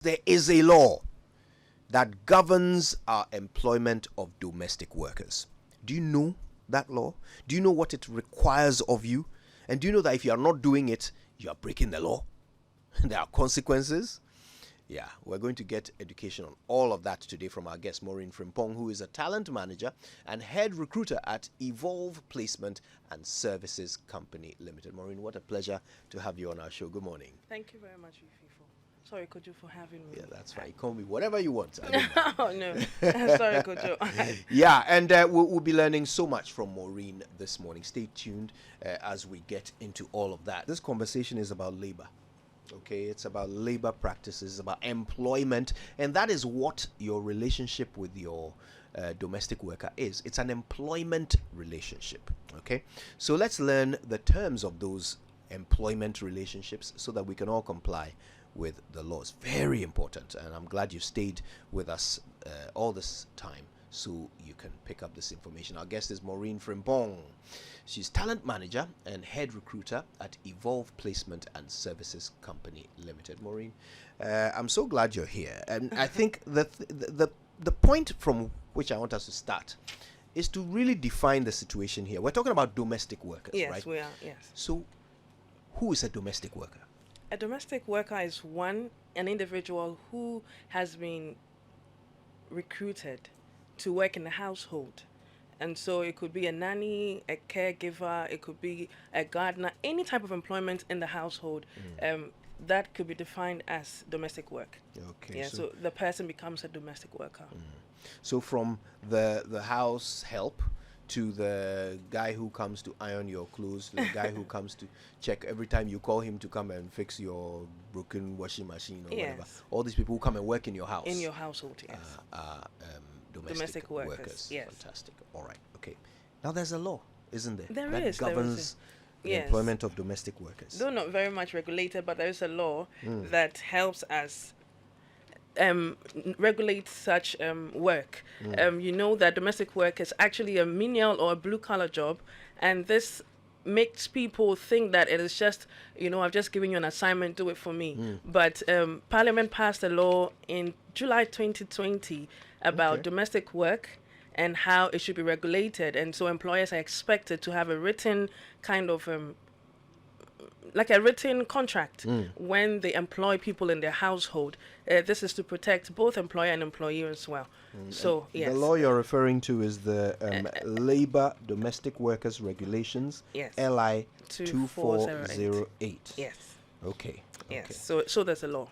There is a law that governs our employment of domestic workers. Do you know that law? Do you know what it requires of you? And do you know that if you are not doing it, you are breaking the law? There are consequences. Yeah, we're going to get education on all of that today from our guest, Maureen Frimpong, who is a talent manager and head recruiter at EvolvePlacement and Services Company Limited. Maureen, what a pleasure to have you on our show. Good morning. Thank you very much, Fifi. Sorry, Kojo, for having me. Yeah, that's fine. Call me whatever you want. Oh, no. Sorry, Kojo. Yeah, and we'll be learning so much from Maureen this morning. Stay tuned as we get into all of that. This conversation is about labor. Okay, it's about labor practices, about employment, and that is what your relationship with your domestic worker is. It's an employment relationship. Okay, so let's learn the terms of those employment relationships so that we can all comply with the laws. Very important, and I'm glad you stayed with us all this time so you can pick up this information. Our guest is Maureen Frimpong. She's talent manager and head recruiter at EvolvePlacement and Services Company Limited. Maureen, I'm so glad you're here, and I think that the point from which I want us to start is to really define the situation here. We're talking about domestic workers, Yes, right? we are, yes. So, who is a domestic worker? A domestic worker is an individual who has been recruited to work in the household. And so it could be a nanny, a caregiver, it could be a gardener, any type of employment in the household. That could be defined as domestic work. Okay. Yeah, so the person becomes a domestic worker. So from the house help to the guy who comes to iron your clothes, to the guy who comes to check every time you call him to come and fix your broken washing machine or whatever. All these people who come and work in your house. In your household, yes. Domestic workers. Yes. Fantastic. All right. Okay. Now there's a law, isn't there? There that is. governs the employment of domestic workers. Though not very much regulated, but there is a law that helps us regulate such work. You know that domestic work is actually a menial or a blue-collar job, and this makes people think that it is just, I've just given you an assignment, do it for me. But Parliament passed a law in July 2020 about domestic work and how it should be regulated. And so employers are expected to have a written kind of like a written contract when they employ people in their household. This is to protect both employer and employee as well. So, yes. The law you're referring to is the Labor Domestic Workers Regulations, Yes. LI 2408. Yes. Okay. Yes. So there's a law.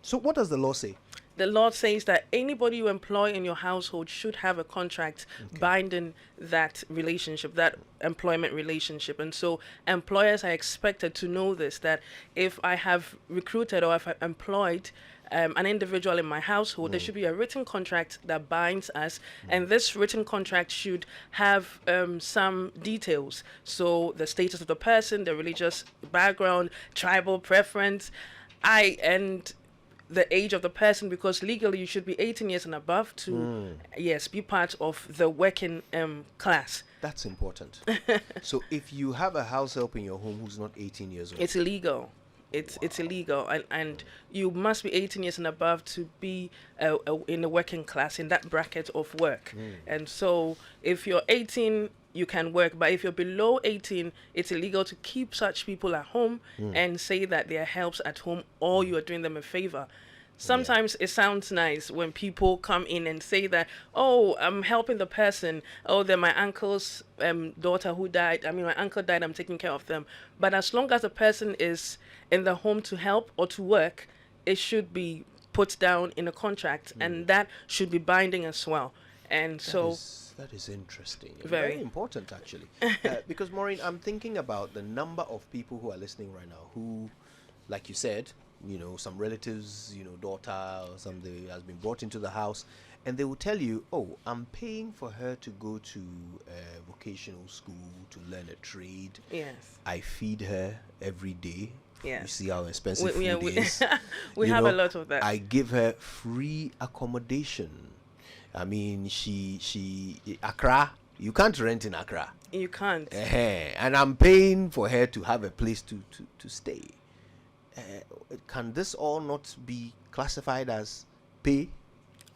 So what does the law say? The law says that anybody you employ in your household should have a contract binding that relationship, that employment relationship. And so employers are expected to know this, that if I have recruited or if I employed an individual in my household, there should be a written contract that binds us. And this written contract should have some details. So the status of the person, the religious background, tribal preference, and the age of the person, because legally you should be 18 years and above to be part of the working class. That's important. So if you have a house help in your home who's not 18 years old, it's illegal. It's illegal, and you must be 18 years and above to be in the working class, in that bracket of work. And so if you're 18, you can work, but if you're below 18, it's illegal to keep such people at home and say that they are helps at home, or you are doing them a favor. Sometimes it sounds nice when people come in and say that, oh, I'm helping the person. Oh, they're my uncle's daughter who died. I mean, my uncle died, I'm taking care of them. But as long as the person is in the home to help or to work, it should be put down in a contract, and that should be binding as well. And that is interesting. Very important, actually. Because, Maureen, I'm thinking about the number of people who are listening right now who, like you said, some relatives, daughter or something has been brought into the house, and they will tell you, oh, I'm paying for her to go to vocational school to learn a trade. Yes. I feed her every day. Yes. You see how expensive food is. We have a lot of that. I give her free accommodation. I mean, she Accra, you can't rent in Accra. You can't. And I'm paying for her to have a place to stay. can this all not be classified as pay?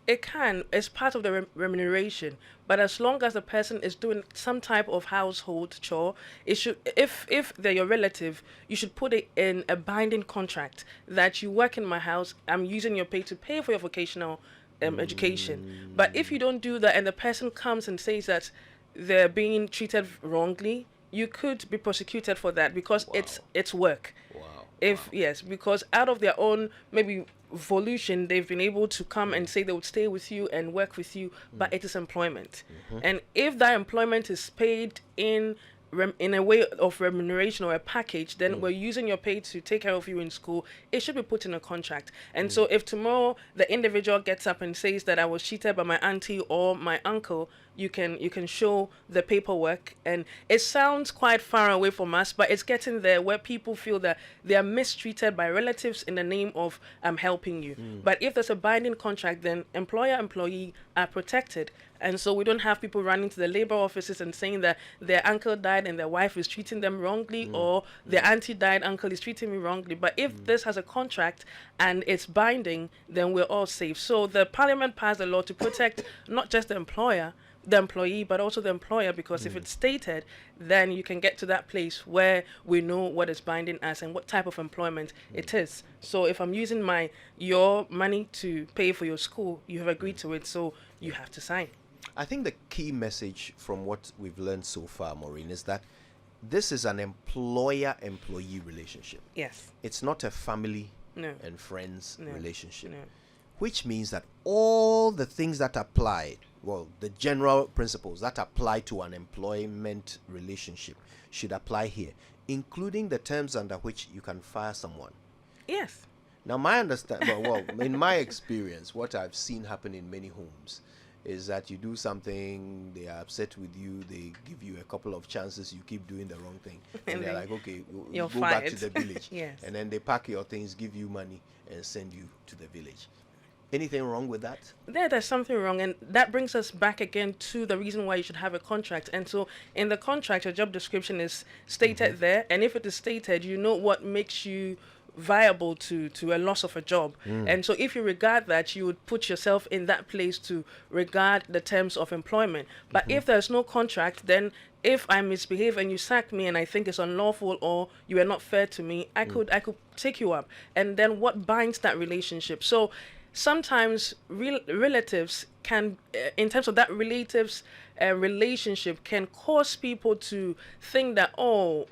It can. It's part of the remuneration. But as long as the person is doing some type of household chore, it should. If they're your relative, you should put it in a binding contract that you work in my house. I'm using your pay to pay for your vocational education. But if you don't do that, and the person comes and says that they're being treated wrongly, you could be prosecuted for that because it's work. Wow. Yes, because out of their own maybe volition, they've been able to come and say they would stay with you and work with you, but it is employment. And if that employment is paid in a way of remuneration or a package, then we're using your pay to take care of you in school. It should be put in a contract. And so if tomorrow the individual gets up and says that I was cheated by my auntie or my uncle, you can show the paperwork. And it sounds quite far away from us, but it's getting there where people feel that they are mistreated by relatives in the name of helping you. But if there's a binding contract, then employer-employee are protected. And so we don't have people running to the labor offices and saying that their uncle died and their wife is treating them wrongly, or their auntie died, uncle is treating me wrongly. But if this has a contract and it's binding, then we're all safe. So the parliament passed a law to protect not just the employer, the employee, but also the employer, because if it's stated, then you can get to that place where we know what is binding us and what type of employment it is. So if I'm using your money to pay for your school, you have agreed to it, so you have to sign. I think the key message from what we've learned so far, Maureen, is that this is an employer-employee relationship. Yes. It's not a family No. and friends relationship, No. which means that all the things that apply, the general principles that apply to an employment relationship should apply here, including the terms under which you can fire someone. Yes. Now, my understanding, in my experience, what I've seen happen in many homes is that you do something, they are upset with you, they give you a couple of chances, you keep doing the wrong thing, and they're like, okay, you go back to the village. Yes. And then they pack your things, give you money, and send you to the village. Anything wrong with that? There's something wrong, and that brings us back again to the reason why you should have a contract. And so in the contract, your job description is stated there, and if it is stated, you know what makes you viable to a loss of a job. And so if you regard that, you would put yourself in that place to regard the terms of employment. But if there's no contract, then if I misbehave and you sack me and I think it's unlawful or you are not fair to me, I could take you up. And then what binds that relationship? So sometimes relatives can, in terms of that relatives relationship, can cause people to think that, oh,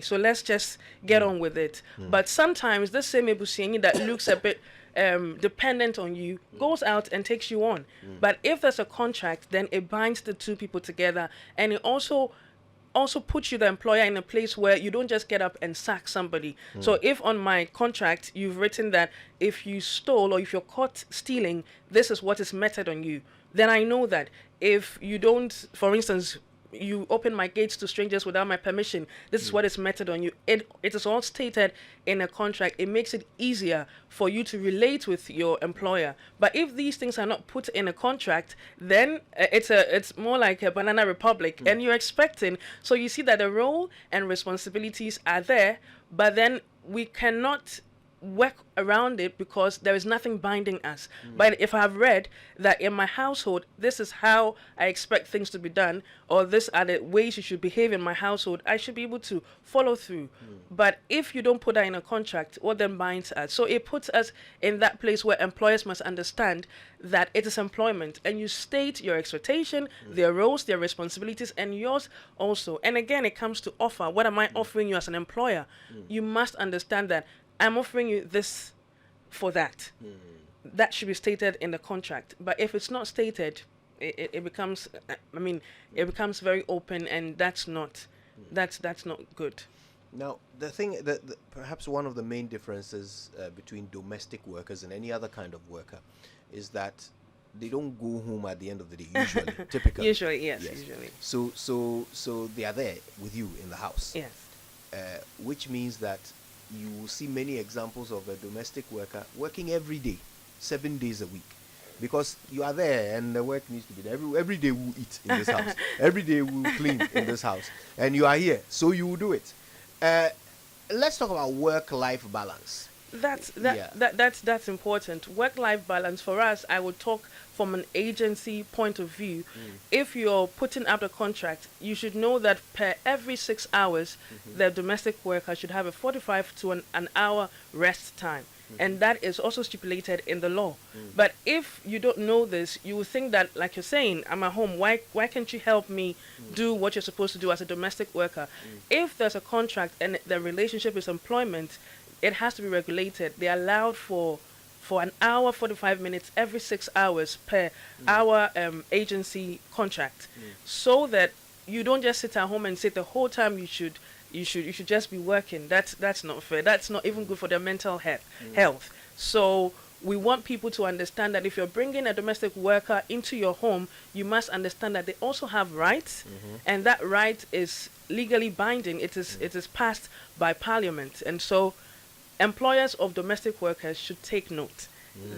so let's just get on with it. But sometimes this same ebusieni that looks a bit dependent on you goes out and takes you on. But if there's a contract, then it binds the two people together, and it also puts you, the employer, in a place where you don't just get up and sack somebody. So if on my contract you've written that if you stole or if you're caught stealing, this is what is meted on you, then I know that if you don't, for instance, you open my gates to strangers without my permission, this is what is meted on you. It is all stated in a contract. It makes it easier for you to relate with your employer. But if these things are not put in a contract, then it's more like a banana republic, and you're expecting. So you see that the role and responsibilities are there, but then we cannot work around it because there is nothing binding us. But if I have read that in my household, this is how I expect things to be done, or this are the ways you should behave in my household, I should be able to follow through. But if you don't put that in a contract, what then binds us? So it puts us in that place where employers must understand that it is employment, and you state your expectation, their roles, their responsibilities, and yours also. And again, it comes to offer. What am I offering you as an employer? You must understand that I'm offering you this for that. That should be stated in the contract. But if it's not stated, it becomes, it becomes very open, and that's not good. Now, the thing that perhaps one of the main differences between domestic workers and any other kind of worker is that they don't go home at the end of the day, usually, typically. Usually, yes. Usually. So they are there with you in the house. Yes. Which means that you will see many examples of a domestic worker working every day, 7 days a week, because you are there and the work needs to be there. Every day we'll eat in this house. Every day we'll clean in this house. And you are here, so you will do it. let's talk about work-life balance. Yeah. That's important. Work-life balance for us, I would talk from an agency point of view. If you're putting up the contract, you should know that per every 6 hours, the domestic worker should have a 45 to an hour rest time. And that is also stipulated in the law. But if you don't know this, you will think that, like you're saying, I'm at home, why can't you help me do what you're supposed to do as a domestic worker? If there's a contract and the relationship is employment, it has to be regulated. They are allowed for an hour 45 minutes every 6 hours per hour agency contract, so that you don't just sit at home and sit the whole time. You should just be working. That's not fair. That's not even good for their mental health. So we want people to understand that if you're bringing a domestic worker into your home, you must understand that they also have rights, and that right is legally binding. It is passed by Parliament, and so employers of domestic workers should take note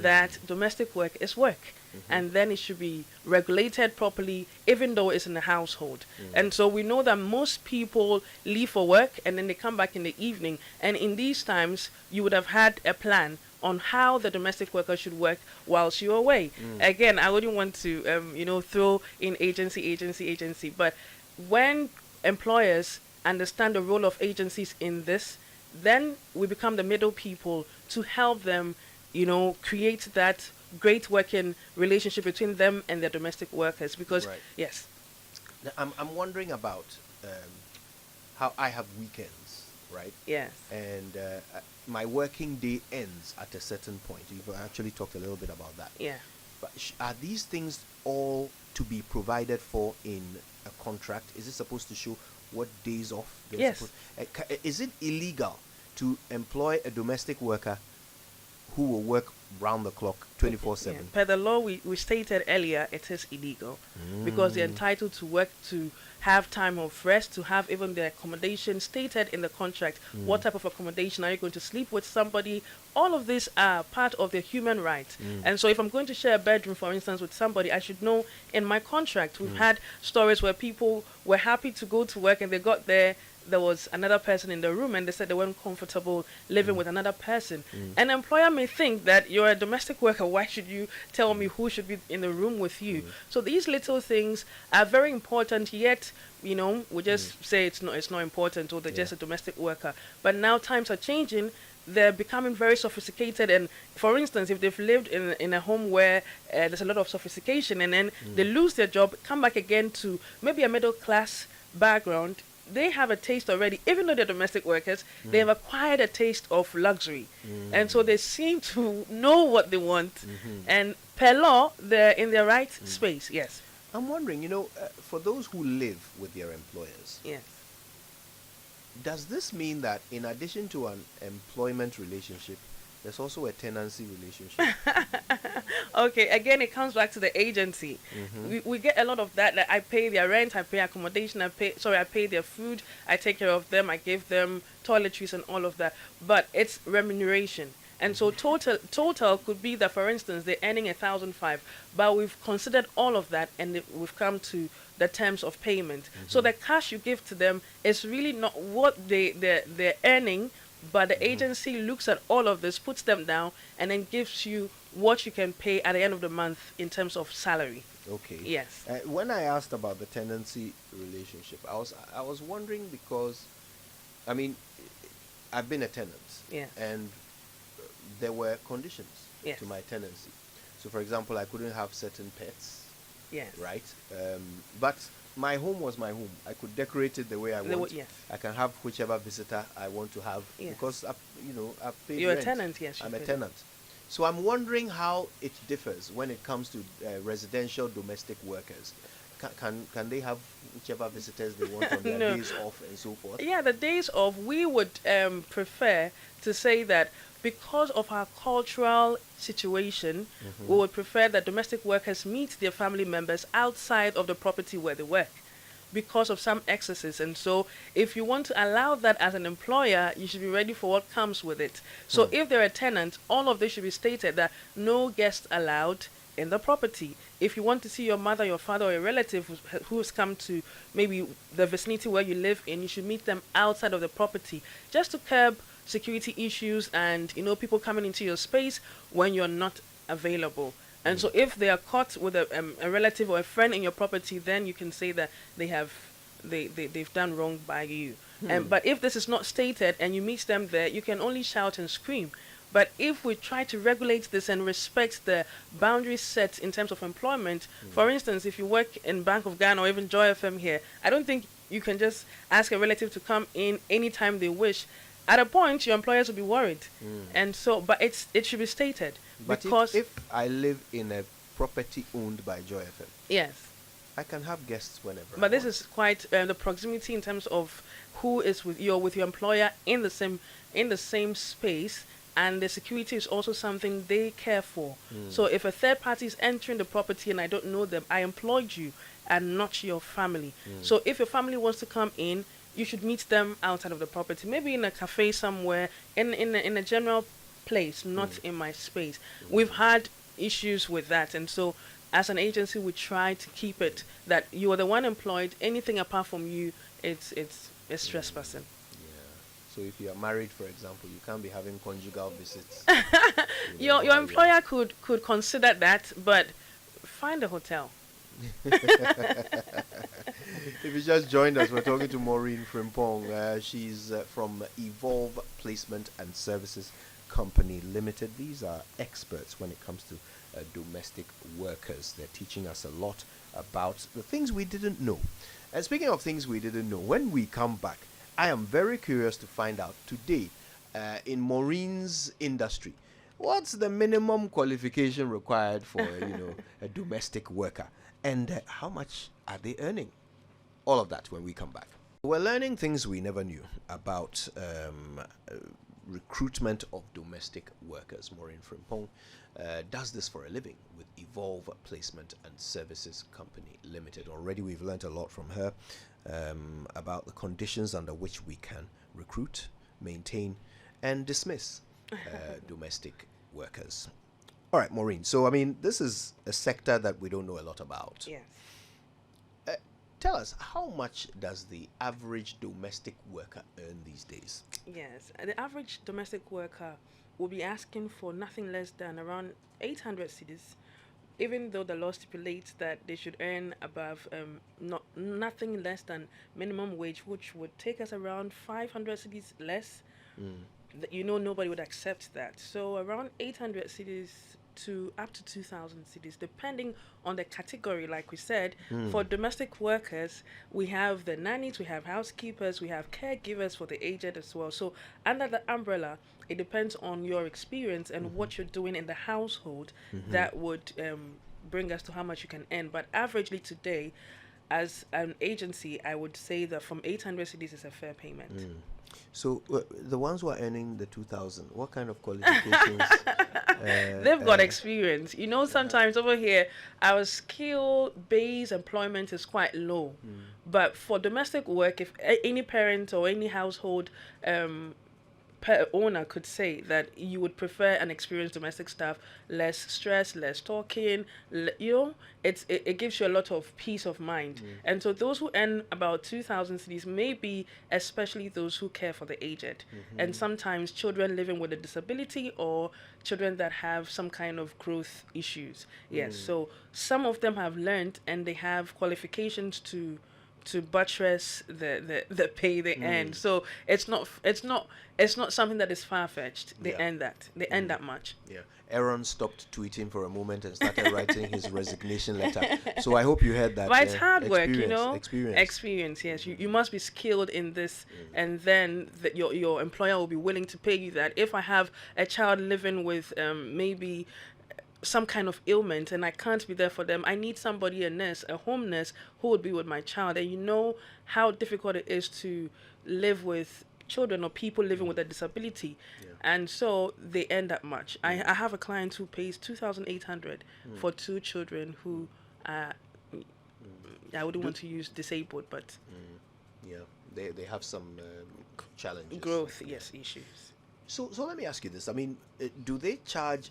that domestic work is work, and then it should be regulated properly, even though it's in the household. And so we know that most people leave for work and then they come back in the evening, and in these times you would have had a plan on how the domestic worker should work whilst you're away. Again, I wouldn't want to throw in agency, but when employers understand the role of agencies in this, then we become the middle people to help them, create that great working relationship between them and their domestic workers. Because, Right. yes. I'm wondering about how I have weekends, right? Yes. And my working day ends at a certain point. You've actually talked a little bit about that. Yeah. But are these things all to be provided for in a contract? Is it supposed to show what days off they're Yes. is it illegal to employ a domestic worker who will work round the clock 24/7? Yeah. Per the law we stated earlier, it is illegal because they're entitled to work, to have time of rest, to have even their accommodation stated in the contract. What type of accommodation are you going to sleep with somebody? All of these are part of their human rights. And so if I'm going to share a bedroom, for instance, with somebody, I should know in my contract. We've had stories where people were happy to go to work and they got there was another person in the room and they said they weren't comfortable living with another person. An employer may think that you're a domestic worker, why should you tell me who should be in the room with you? So these little things are very important, yet we just say it's not important, or they're just a domestic worker. But now times are changing. They're becoming very sophisticated, and for instance, if they've lived in a home where there's a lot of sophistication, and then they lose their job, come back again to maybe a middle class background, they have a taste already. Even though they're domestic workers, they have acquired a taste of luxury, and so they seem to know what they want, and per law they're in their right space. Yes. I'm wondering, for those who live with their employers, Yes. does this mean that in addition to an employment relationship, there's also a tenancy relationship? Okay, again, it comes back to the agency. We get a lot of that. Like, I pay their rent, I pay accommodation, I pay their food, I take care of them, I give them toiletries and all of that. But it's remuneration. And so total could be that, for instance, they're earning 1,500, but we've considered all of that and we've come to the terms of payment. So the cash you give to them is really not what they're earning, but the agency looks at all of this, puts them down, and then gives you what you can pay at the end of the month in terms of salary. Okay. Yes. When I asked about the tenancy relationship, I was wondering because, I mean, I've been a tenant. Yeah. And there were conditions Yes. to my tenancy. So, for example, I couldn't have certain pets, Yes. right? But my home was my home. I could decorate it the way I want. Yes. I can have whichever visitor I want to have Yes. because I've paid You're rent. a tenant, yes. I'm a tenant. So I'm wondering how it differs when it comes to residential domestic workers. Can they have whichever visitors they want on their No. days off and so forth? Yeah, the days off, we would prefer to say that because of our cultural situation, we would prefer that domestic workers meet their family members outside of the property where they work. because of some excesses. And so if you want to allow that as an employer, you should be ready for what comes with it. So if they're a tenant, all of this should be stated that no guests allowed in the property. If you want to see your mother, your father, or a relative who's come to maybe the vicinity where you live in, you should meet them outside of the property, just to curb security issues and, you know, people coming into your space when you're not available. And so if they are caught with a relative or a friend in your property, then you can say that they've done wrong by you. But if this is not stated and you meet them there, you can only shout and scream. But if we try to regulate this and respect the boundaries set in terms of employment, for instance, if you work in Bank of Ghana or even Joy FM here, I don't think you can just ask a relative to come in anytime they wish. At a point, your employers will be worried. And so, but it should be stated. But because if I live in a property owned by Joy FM, yes, I can have guests whenever. but this is quite the proximity in terms of who is with your employer in the same space, and the security is also something they care for. So if a third party is entering the property and I don't know them, I employed you and not your family. So if your family wants to come in, you should meet them outside of the property, maybe in a cafe somewhere, in a general place, not in my space. We've had issues with that, and so as an agency, we try to keep it that you are the one employed. Anything apart from you, it's trespassing. So if you are married, for example, you can't be having conjugal visits. Your employer could consider that, but find a hotel. If you just joined us, we're talking to Maureen Frimpong. She's from EvolvePlacement and Services Company Limited. These are experts when it comes to domestic workers. They're teaching us a lot about the things we didn't know. And speaking of things we didn't know, when we come back, I am very curious to find out today, in Maureen's industry, what's the minimum qualification required for a domestic worker, and how much are they earning? All of that when we come back. We're learning things we never knew about recruitment of domestic workers. Maureen Frimpong does this for a living with Evolve Placement and Services Company Limited. Already we've learned a lot from her about the conditions under which we can recruit, maintain, and dismiss domestic workers. All right, Maureen. So, I mean, this is a sector that we don't know a lot about. Yes. Tell us, how much does the average domestic worker earn these days? Yes. The average domestic worker will be asking for nothing less than around 800 cedis, even though the law stipulates that they should earn above nothing less than minimum wage, which would take us around 500 cedis less. Nobody would accept that. So around 800 cedis to up to 2,000 cedis, depending on the category. Like we said, for domestic workers, we have the nannies, we have housekeepers, we have caregivers for the aged as well. So under the umbrella, it depends on your experience and what you're doing in the household that would bring us to how much you can earn. But averagely today, as an agency, I would say that from 800 cedis is a fair payment. So the ones who are earning the 2,000, what kind of qualifications? They've got experience. Sometimes over here, our skill-based employment is quite low. But for domestic work, if any parent or any household owner could say that you would prefer an experienced domestic staff, less stress, less talking, it gives you a lot of peace of mind. And so those who earn about 2,000 cedis may be especially those who care for the aged, and sometimes children living with a disability or children that have some kind of growth issues. Yes, so some of them have learned and they have qualifications to buttress the pay they earn. So it's not something that is far-fetched. They earn that. They earn that much. Yeah. Aaron stopped tweeting for a moment and started writing his resignation letter. So I hope you heard that. But it's hard work, Experience. Yes. You must be skilled in this, and then your employer will be willing to pay you that. If I have a child living with maybe some kind of ailment and I can't be there for them, I need somebody, a nurse, a home nurse, who would be with my child. And you know how difficult it is to live with children or people living with a disability. And so they earn that much. I have a client who pays 2,800 for 2 children who are I wouldn't want to use disabled, but Yeah, they have some challenges. growth, yes, issues. So let me ask you this. I mean, do they charge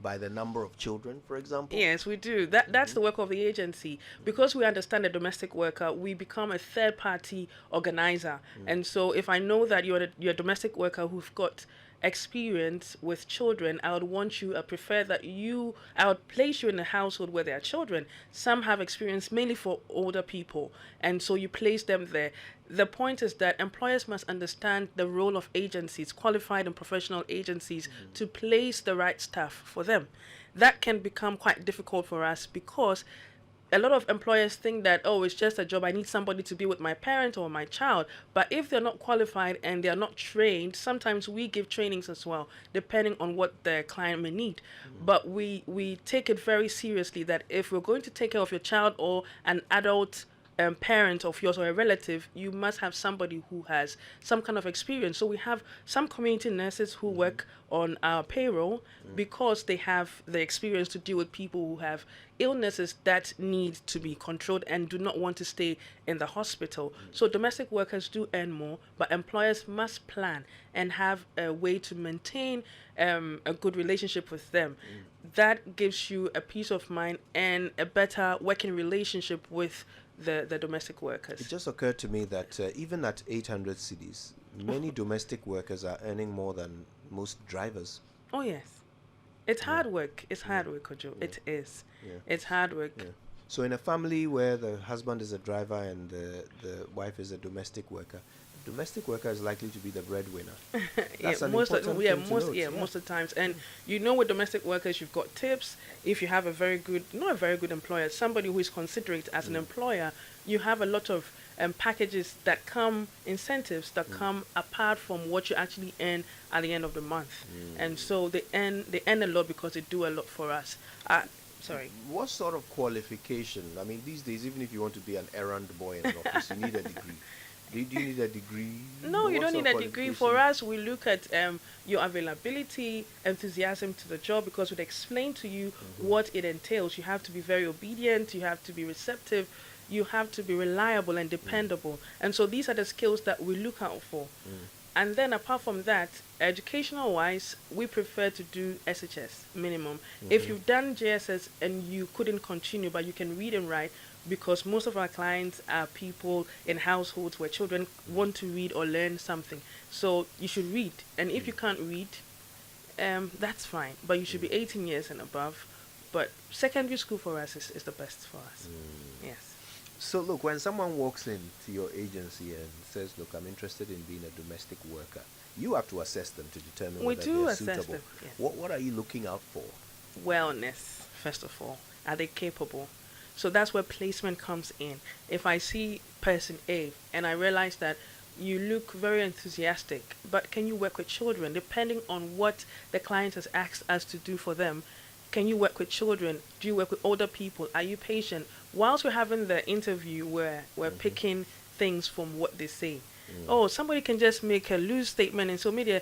by the number of children, for example? Yes, we do. That's the work of the agency. Because we understand the domestic worker, we become a third party organizer. And so if I know that you're a domestic worker who've got experience with children, I would want you, I prefer that I would place you in a household where there are children. Some have experience mainly for older people, and so you place them there. The point is that employers must understand the role of agencies, qualified and professional agencies, to place the right staff for them. That can become quite difficult for us because a lot of employers think that, oh, it's just a job. I need somebody to be with my parent or my child. But if they're not qualified and they're not trained, sometimes we give trainings as well, depending on what the client may need. But we take it very seriously that if we're going to take care of your child or an adult parent of yours or a relative, you must have somebody who has some kind of experience. So we have some community nurses who work on our payroll because they have the experience to deal with people who have illnesses that need to be controlled and do not want to stay in the hospital. So domestic workers do earn more, but employers must plan and have a way to maintain a good relationship with them. That gives you a peace of mind and a better working relationship with the domestic workers. It just occurred to me that even at 800 cities, many domestic workers are earning more than most drivers. Oh yes, it's hard work. It's hard work, Kojo. It is. It's hard work. So in a family where the husband is a driver and the wife is a domestic worker is likely to be the breadwinner. That's most of the times. And with domestic workers, you've got tips. If you have not a very good employer, somebody who is considerate as an employer, you have a lot of packages that come, incentives that come apart from what you actually earn at the end of the month. And so they earn a lot because they do a lot for us. Sorry. What sort of qualification? I mean, these days, even if you want to be an errand boy in an office, you need a degree. Do you need a degree? No, you don't need a degree. For us, we look at your availability, enthusiasm to the job, because we'd explain to you what it entails. You have to be very obedient. You have to be receptive. You have to be reliable and dependable. And so these are the skills that we look out for. And then apart from that, educational-wise, we prefer to do SHS minimum. If you've done JSS and you couldn't continue, but you can read and write, because most of our clients are people in households where children want to read or learn something. So you should read. And if you can't read, that's fine. But you should be 18 years and above. But secondary school for us is the best for us. Yes. So look, when someone walks into your agency and says, look, I'm interested in being a domestic worker, you have to assess them to determine whether they're suitable. Them, yes. What are you looking out for? Wellness, first of all. Are they capable? So that's where placement comes in. If I see person A and I realize that you look very enthusiastic, but can you work with children? Depending on what the client has asked us to do for them, can you work with children? Do you work with older people? Are you patient? Whilst we're having the interview, we're picking things from what they say. Oh, somebody can just make a loose statement, and so maybe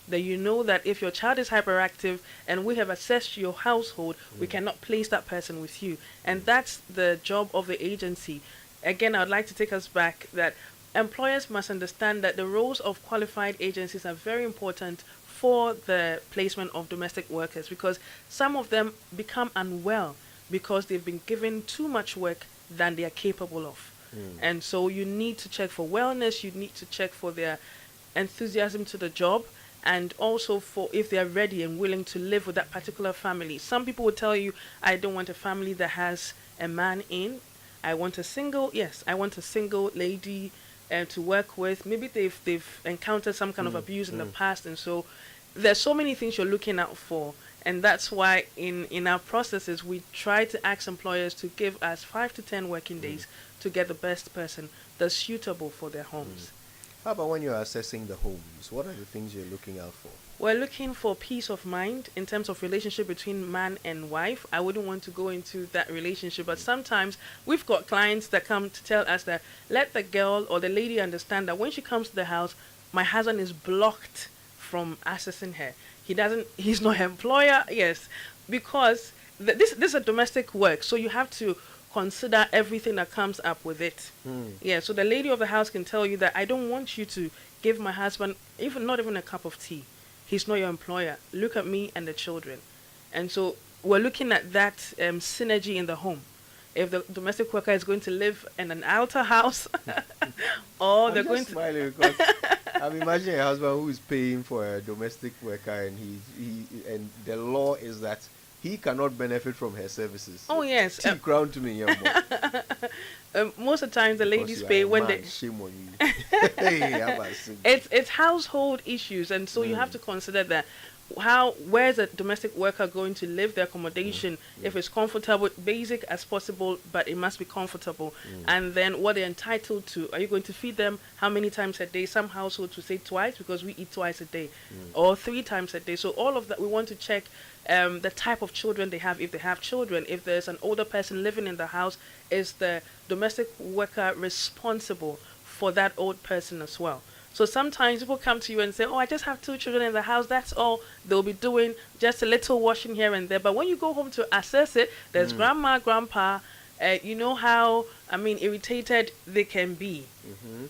that you know that if your child is hyperactive and we have assessed your household, we cannot place that person with you. And that's the job of the agency. Again, I would like to take us back that employers must understand that the roles of qualified agencies are very important for the placement of domestic workers, because some of them become unwell because they've been given too much work than they are capable of. And so you need to check for wellness, you need to check for their enthusiasm to the job, and also for if they are ready and willing to live with that particular family. Some people will tell you, I don't want a family that has a man in. I want a single lady to work with. Maybe they've encountered some kind of abuse in the past, and so there's so many things you're looking out for. And that's why in our processes, we try to ask employers to give us 5 to 10 working days to get the best person that's suitable for their homes. How about when you're assessing the homes? What are the things you're looking out for? We're looking for peace of mind in terms of relationship between man and wife. I wouldn't want to go into that relationship, but sometimes we've got clients that come to tell us that let the girl or the lady understand that when she comes to the house, my husband is blocked from accessing her. He's not her employer, yes, because this is a domestic work, so you have to consider everything that comes up with it. Yeah, so the lady of the house can tell you that I don't want you to give my husband not even a cup of tea. He's not your employer. Look at me and the children. And so we're looking at that synergy in the home. If the domestic worker is going to live in an outer house, or they're going to smiling because I'm imagining a husband who is paying for a domestic worker, and and the law is that he cannot benefit from her services. Oh yes, Tea crown to me, young boy. most of the time the ladies pay when they. Shame on you. Hey, it's household issues, and so you have to consider that. Where's a domestic worker going to live, their accommodation, if it's comfortable, basic as possible, but it must be comfortable. And then what they're entitled to. Are you going to feed them how many times a day? Some households will say twice, because we eat twice a day, or 3 times a day. So all of that, we want to check the type of children they have, if they have children. If there's an older person living in the house, is the domestic worker responsible for that old person as well? So sometimes people come to you and say, oh, I just have 2 children in the house. That's all they'll be doing, just a little washing here and there. But when you go home to assess it, there's grandma, grandpa. You know how, irritated they can be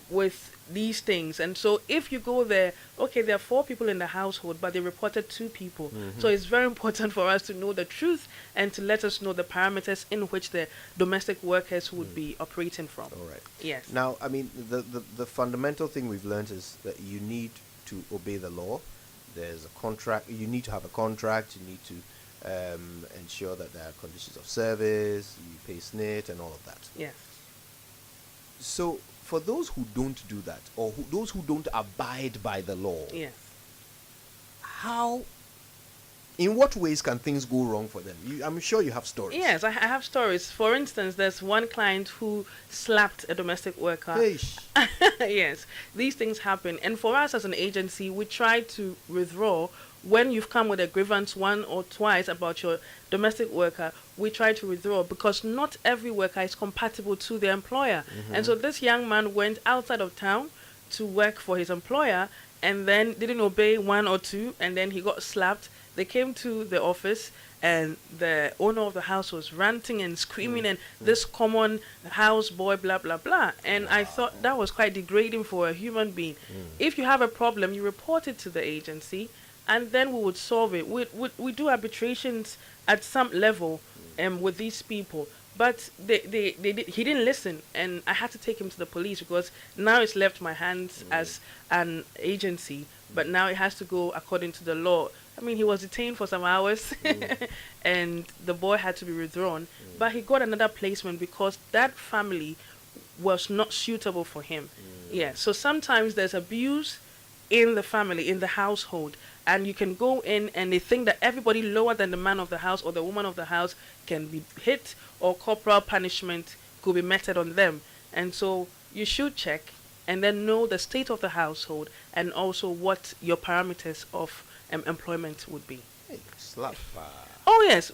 with these things. And so if you go there, okay, there are 4 people in the household, but they reported 2 people. So it's very important for us to know the truth and to let us know the parameters in which the domestic workers would be operating from. All right. Yes. Now, the fundamental thing we've learned is that you need to obey the law. There's a contract. You need to have a contract. You need to ensure that there are conditions of service. You pay SNIT and all of that. Yes. So for those who don't do that, or those who don't abide by the law, yes, in what ways can things go wrong for them? I'm sure you have stories. Yes, I have stories. For instance, there's one client who slapped a domestic worker. Yes, these things happen. And for us as an agency, we try to withdraw. When you've come with a grievance 1 or twice about your domestic worker, we try to withdraw, because not every worker is compatible to the employer. And so this young man went outside of town to work for his employer, and then didn't obey 1 or 2, and then he got slapped. They came to the office, and the owner of the house was ranting and screaming, and this common house boy, blah, blah, blah. And I thought that was quite degrading for a human being. If you have a problem, you report it to the agency, and then we would solve it. We do arbitrations at some level with these people. But he didn't listen, and I had to take him to the police, because now it's left my hands as an agency, but now it has to go according to the law. He was detained for some hours, and the boy had to be withdrawn, but he got another placement because that family was not suitable for him. Yeah, so sometimes there's abuse in the family, in the household, and you can go in and they think that everybody lower than the man of the house or the woman of the house can be hit, or corporal punishment could be meted on them. And so you should check and then know the state of the household, and also what your parameters of employment would be. Hey, slap. Oh yes,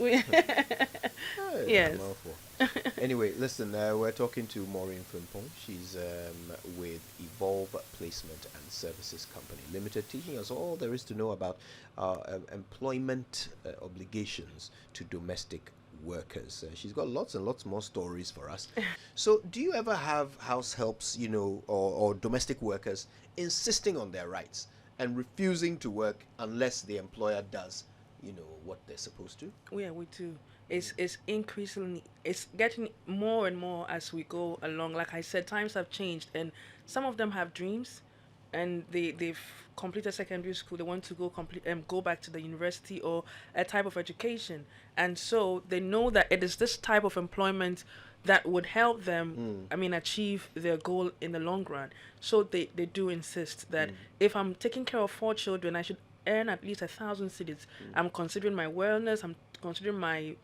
yes. Anyway, listen, we're talking to Maureen Frimpong. She's with EvolvePlacement and Services Company Limited, teaching us all there is to know about employment obligations to domestic workers. She's got lots and lots more stories for us. So do you ever have house helps, or domestic workers insisting on their rights and refusing to work unless the employer does what they're supposed to? Yeah, we do. It's increasingly, it's getting more and more as we go along. Like I said, times have changed, and some of them have dreams, and they've completed secondary school. They want to go back to the university or a type of education, and so they know that it is this type of employment that would help them achieve their goal in the long run. So they do insist that if I'm taking care of 4 children, I should earn at least 1,000 cedis. I'm considering my wellness, I'm considering my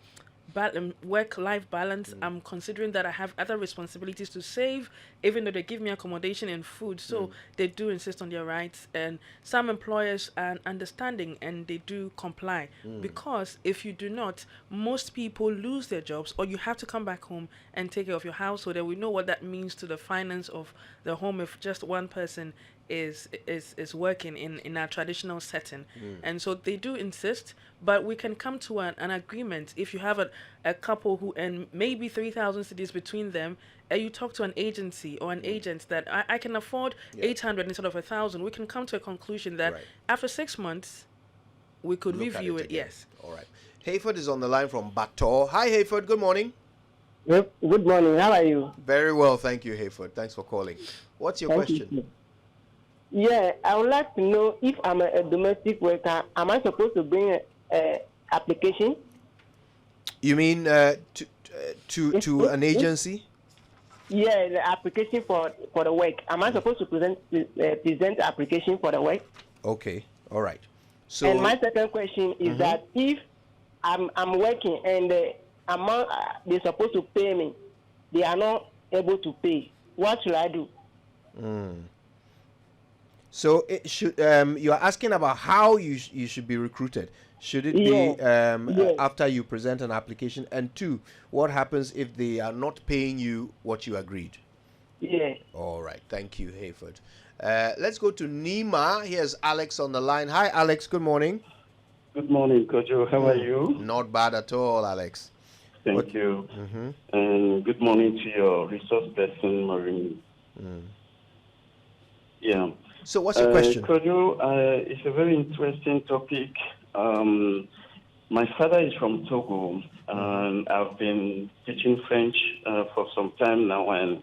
work-life balance, I'm considering that I have other responsibilities to save, even though they give me accommodation and food. So they do insist on their rights, and some employers are understanding and they do comply, because if you do not, most people lose their jobs, or you have to come back home and take care of your household, and we know what that means to the finance of the home if just one person is working in our traditional setting. And so they do insist, but we can come to an agreement. If you have a couple who, and maybe 3,000 cedis between them, and you talk to an agency or an agent that I can afford 800 instead of 1,000, we can come to a conclusion that after 6 months we could Look at review it. again. Yes. All right. Hayford is on the line from Bator. Hi, Hayford. Good morning. Good morning. How are you? Very well, thank you, Hayford. Thanks for calling. What's your question? You. Yeah, I would like to know if I'm a domestic worker, am I supposed to bring a application? You mean to an agency? Yeah, the application for the work. Am I supposed to present application for the work? Okay, all right. So, and my second question is that if I'm working and the amount they're supposed to pay me, they are not able to pay, what should I do? So it should you are asking about how you should be recruited. Should it be after you present an application? And two, what happens if they are not paying you what you agreed? Yeah. All right. Thank you, Hayford. Let's go to Nima. Here's Alex on the line. Hi, Alex. Good morning. Good morning, Kojo. How are you? Not bad at all, Alex. Thank you. And good morning to your resource person, Maureen. Yeah. So what's your question? Kojo, it's a very interesting topic. My father is from Togo, and I've been teaching French for some time now, and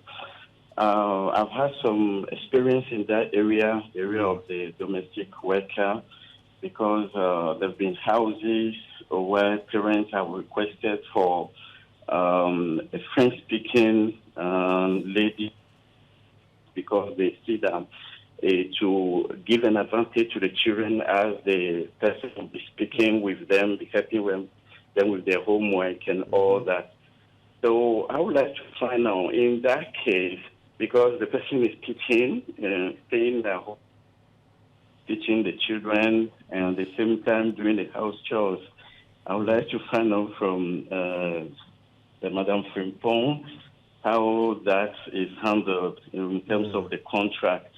I've had some experience in that area of the domestic worker, because there have been houses where parents have requested for a French-speaking lady, because they see that to give an advantage to the children, as the person will be speaking with them, be helping them with their homework and all that. So I would like to find out, in that case, because the person is teaching, staying at home, teaching the children, and at the same time doing the house chores, I would like to find out from the Madame Frimpong how that is handled in terms of the contract.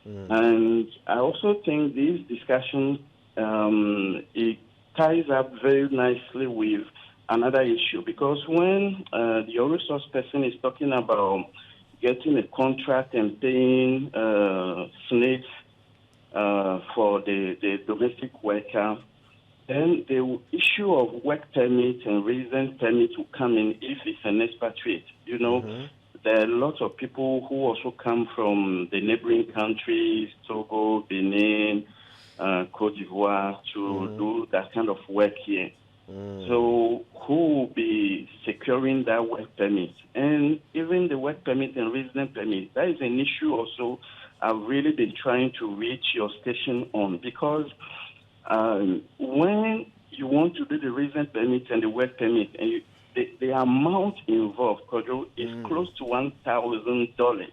And I also think this discussion, it ties up very nicely with another issue, because when the resource person is talking about getting a contract and paying SNAIDs for the domestic worker, then the issue of work permit and residence permit will come in if it's an expatriate. You know, there are lots of people who also come from the neighboring countries, Togo, Benin, Cote d'Ivoire, to do that kind of work here. So who will be securing that work permit? And even the work permit and residence permit, that is an issue also I've really been trying to reach your station on, because when you want to do the residence permit and the work permit, and the amount involved, Kojo, is close to $1,000.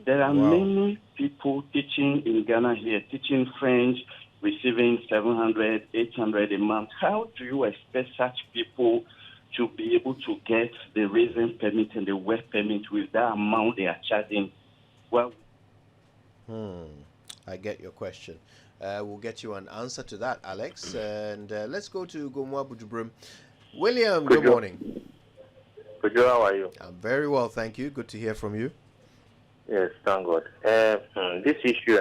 There are many people teaching in Ghana here, teaching French, receiving $700, $800 a month. How do you expect such people to be able to get the residence permit and the work permit with that amount they are charging? Well, I get your question. We'll get you an answer to that, Alex. And let's go to Gomwa Bujubrim. William, good morning. Good, how are you? I'm very well, thank you. Good to hear from you. Yes, thank God. This issue,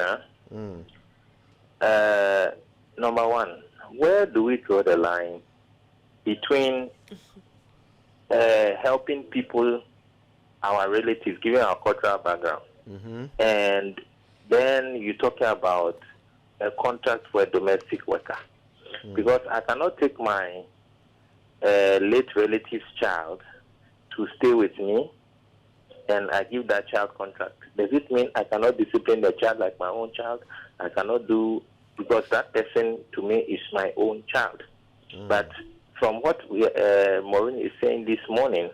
number one, where do we draw the line between helping people, our relatives, given our cultural background, and then you're talking about a contract for a domestic worker? Because I cannot take my late relative's child to stay with me and I give that child contract. Does it mean I cannot discipline the child like my own child? I cannot do, because that person to me is my own child. But from what Maureen is saying this morning,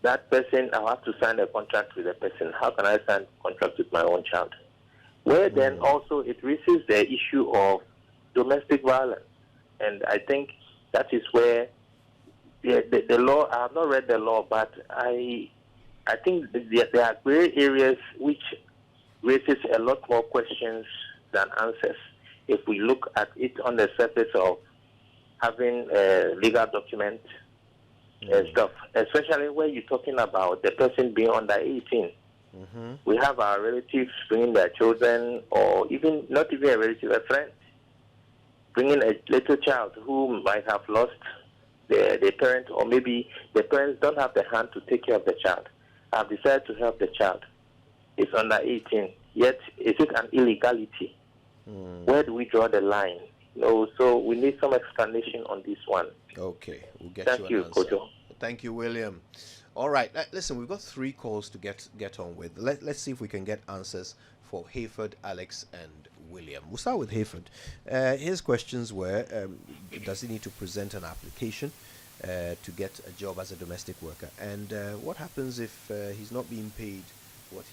that person, I have to sign a contract with the person. How can I sign a contract with my own child? Where then also it raises the issue of domestic violence. And I think that is where the law, I have not read the law, but I think there are gray areas which raises a lot more questions than answers if we look at it on the surface of having a legal document and stuff, especially when you're talking about the person being under 18. We have our relatives bringing their children, or even not even a relative, a friend, bringing a little child who might have lost the parent, or maybe the parents don't have the hand to take care of the child. I've decided to help the child. It's under 18. Yet, is it an illegality? Where do we draw the line? So we need some explanation on this one. Okay, we'll get Thank you you, an answer. Kojo. Thank you, William. All right, listen, we've got 3 calls to get on with. Let's see if we can get answers for Hayford, Alex, and William. We'll start with Hayford. His questions were, does he need to present an application to get a job as a domestic worker? And what happens if he's not being paid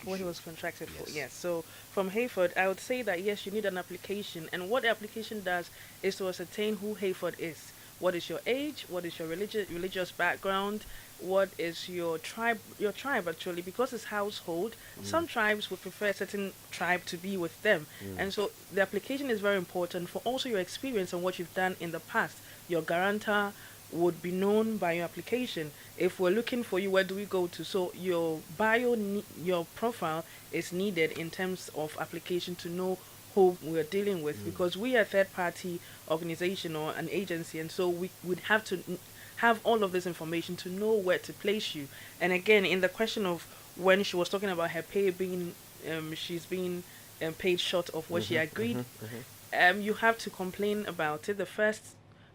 what he was contracted for? Yes. So from Hayford, I would say that yes, you need an application, and what the application does is to ascertain who Hayford is. What is your age? What is your religious background? What is your tribe? Your tribe, actually, because it's household. Some tribes would prefer a certain tribe to be with them, and so the application is very important for also your experience and what you've done in the past. Your guarantor would be known by your application. If we're looking for you, where do we go to? So your your profile is needed in terms of application to know who we're dealing with, because we are a third-party organization or an agency, and so we would have to have all of this information to know where to place you. And again, in the question of when she was talking about her pay being, she's being paid short of what she agreed, you have to complain about it.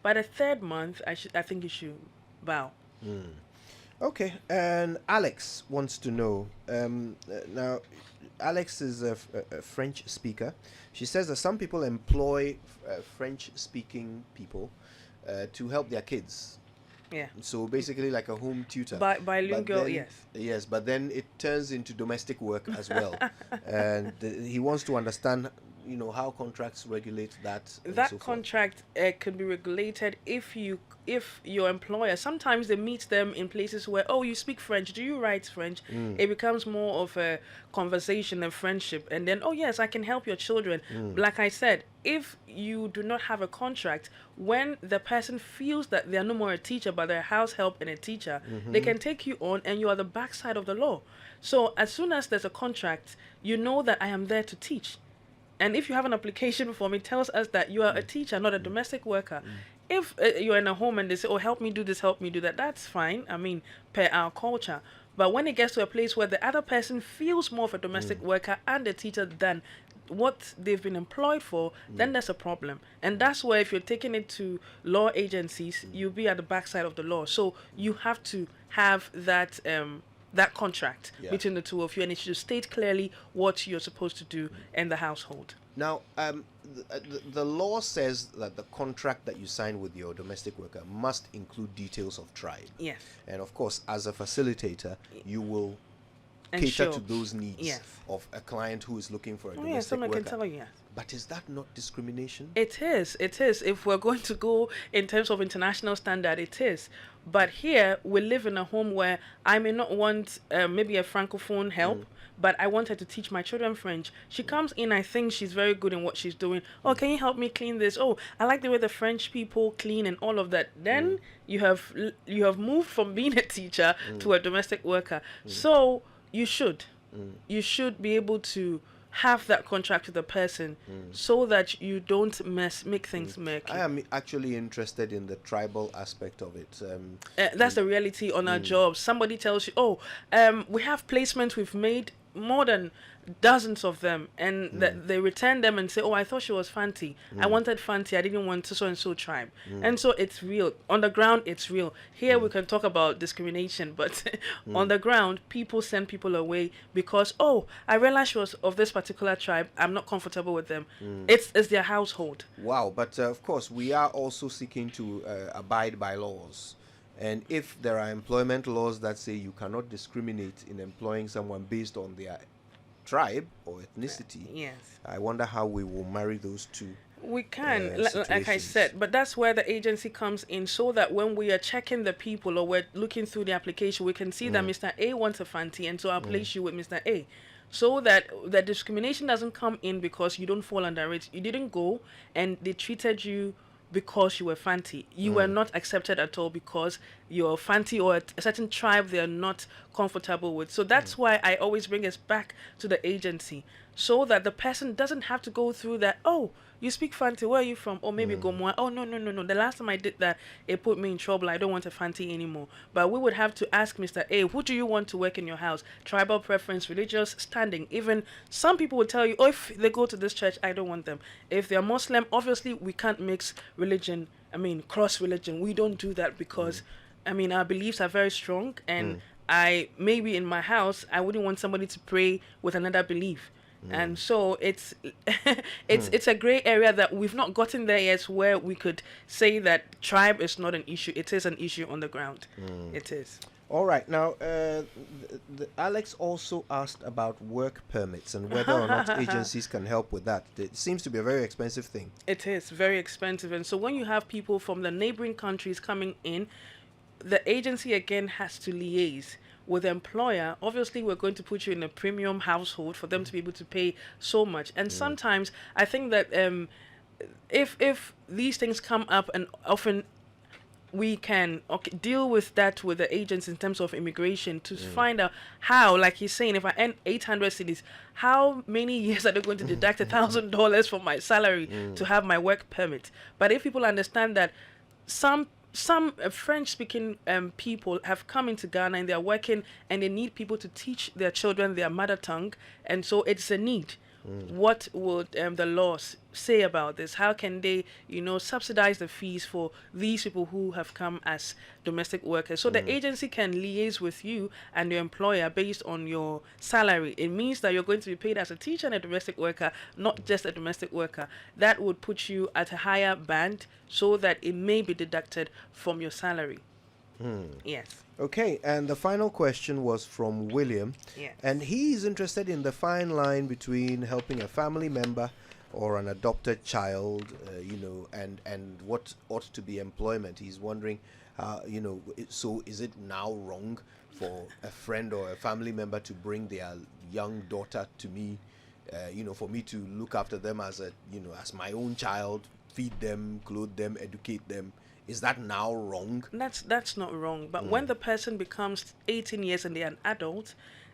By the 3rd month, I think you should bow. Okay, and Alex wants to know, now, Alex is a French speaker. She says that some people employ French-speaking people to help their kids. Yeah. So basically like a home tutor. Bilingual, yes. Yes, but then it turns into domestic work as well. And he wants to understand, how contracts regulate that. That contract could be regulated if your employer, sometimes they meet them in places where, you speak French, do you write French? It becomes more of a conversation and friendship, and then, yes, I can help your children. Like I said, if you do not have a contract, when the person feels that they're no more a teacher but they're a house help and a teacher, they can take you on, and you are the backside of the law. So as soon as there's a contract, you know that I am there to teach. And if you have an application form, it tells us that you are a teacher, not a domestic worker. If you're in a home and they say, help me do this, help me do that, that's fine. I mean, per our culture. But when it gets to a place where the other person feels more of a domestic worker and a teacher than what they've been employed for, then there's a problem. And that's where, if you're taking it to law agencies, you'll be at the backside of the law. So you have to have that contract between the two of you, and it should state clearly what you're supposed to do in the household. Now, the law says that the contract that you sign with your domestic worker must include details of tribe. Yes. And of course, as a facilitator, you will cater to those needs of a client who is looking for a domestic worker. Can tell you, yes. But is that not discrimination? It is. If we're going to go in terms of international standard, it is. But here, we live in a home where I may not want maybe a francophone help, but I want her to teach my children French. She comes in, I think she's very good in what she's doing. Can you help me clean this? I like the way the French people clean and all of that. Then you have moved from being a teacher to a domestic worker. So you should be able to have that contract with the person so that you don't make things murky. I am actually interested in the tribal aspect of it. That's the reality on our jobs. Somebody tells you, we have placements, we've made more than dozens of them, and they return them and say, I thought she was Fanti. I wanted Fanti, I didn't want so and so tribe. And so it's real. On the ground, it's real. Here we can talk about discrimination, but on the ground, people send people away because, I realized she was of this particular tribe, I'm not comfortable with them. It's their household. Wow, but of course, we are also seeking to abide by laws. And if there are employment laws that say you cannot discriminate in employing someone based on their tribe or ethnicity, yes, I wonder how we will marry those two. We can, like I said, but that's where the agency comes in, so that when we are checking the people or we're looking through the application, we can see that Mr. A wants a Fanti, and so I'll place you with Mr. A. so that the discrimination doesn't come in because you don't fall under it. You didn't go and they treated you because you were Fanti. You were not accepted at all because you're Fanti or a certain tribe they are not comfortable with. So that's why I always bring us back to the agency, so that the person doesn't have to go through that. Oh, you speak Fanti, where are you from? Or maybe Gomoa. Oh, no. The last time I did that, it put me in trouble. I don't want a Fanti anymore. But we would have to ask Mr. A, who do you want to work in your house? Tribal preference, religious standing. Even some people will tell you, oh, if they go to this church, I don't want them. If they're Muslim, obviously we can't mix religion, cross religion. We don't do that because, our beliefs are very strong. And maybe in my house, I wouldn't want somebody to pray with another belief. And so it's a gray area that we've not gotten there yet, where we could say that tribe is not an issue. It is an issue on the ground. It is. All right. Now, Alex also asked about work permits and whether or not agencies can help with that. It seems to be a very expensive thing. It is very expensive. And so when you have people from the neighboring countries coming in, the agency again has to liaise with the employer. Obviously, we're going to put you in a premium household for them to be able to pay so much. And sometimes I think that if these things come up, and often we can deal with that with the agents in terms of immigration to find out how, like he's saying, if I earn 800 cedis, how many years are they going to deduct $1,000 from my salary to have my work permit? But if people understand that some French-speaking people have come into Ghana and they are working and they need people to teach their children their mother tongue, and so it's a need. What would the laws say about this? How can they, subsidize the fees for these people who have come as domestic workers? So the agency can liaise with you and your employer based on your salary. It means that you're going to be paid as a teacher and a domestic worker, not just a domestic worker. That would put you at a higher band so that it may be deducted from your salary. Yes. Okay, and the final question was from William. Yes. And he's interested in the fine line between helping a family member or an adopted child, and what ought to be employment. He's wondering, so is it now wrong for a friend or a family member to bring their young daughter to me, for me to look after them as as my own child, feed them, clothe them, educate them? Is that now wrong? That's not wrong. But when the person becomes 18 years and they're an adult,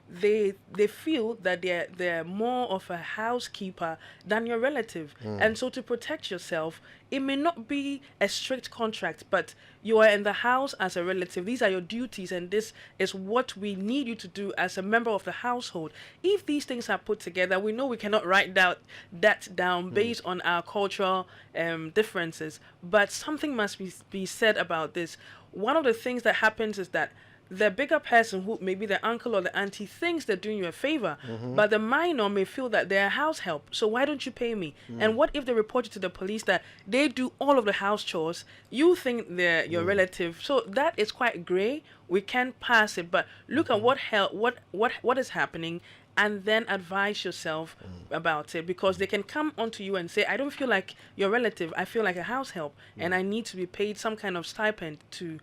they feel that they're more of a housekeeper than your relative. And so to protect yourself, it may not be a strict contract, but you are in the house as a relative. These are your duties, and this is what we need you to do as a member of the household. If these things are put together, we know we cannot write that down based on our cultural differences, but something must be said about this. One of the things that happens is that the bigger person, who maybe the uncle or the auntie, thinks they're doing you a favor, but the minor may feel that they're house help. So why don't you pay me? And what if they report you to the police that they do all of the house chores? You think they're your relative. So that is quite gray. We can't pass it, but look at what is happening, and then advise yourself about it, because they can come onto you and say, I don't feel like your relative, I feel like a house help, and I need to be paid some kind of stipend to,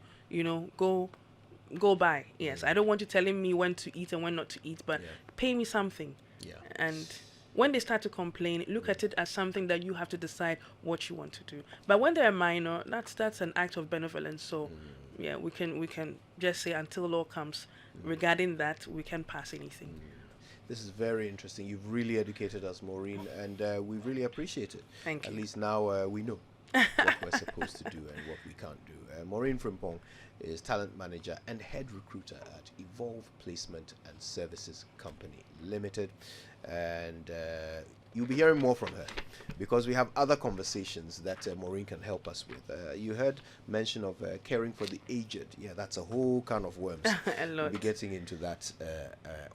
go by. Yes, I don't want you telling me when to eat and when not to eat, but pay me something. Yeah. And when they start to complain, look at it as something that you have to decide what you want to do. But when they're minor, that's an act of benevolence. So yeah, we can just say until law comes regarding that, we can pass anything. This is very interesting. You've really educated us, Maureen, and we really appreciate it. Thank you. At least now we know what we're supposed to do and what we can't do. Maureen Frimpong is talent manager and head recruiter at EvolvePlacement and Services Company Limited, and you'll be hearing more from her because we have other conversations that Maureen can help us with. You heard mention of caring for the aged. Yeah, that's a whole can of worms. A lot. We'll be getting into that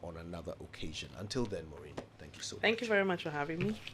on another occasion. Until then, Maureen, thank you so much. Thank you very much for having me.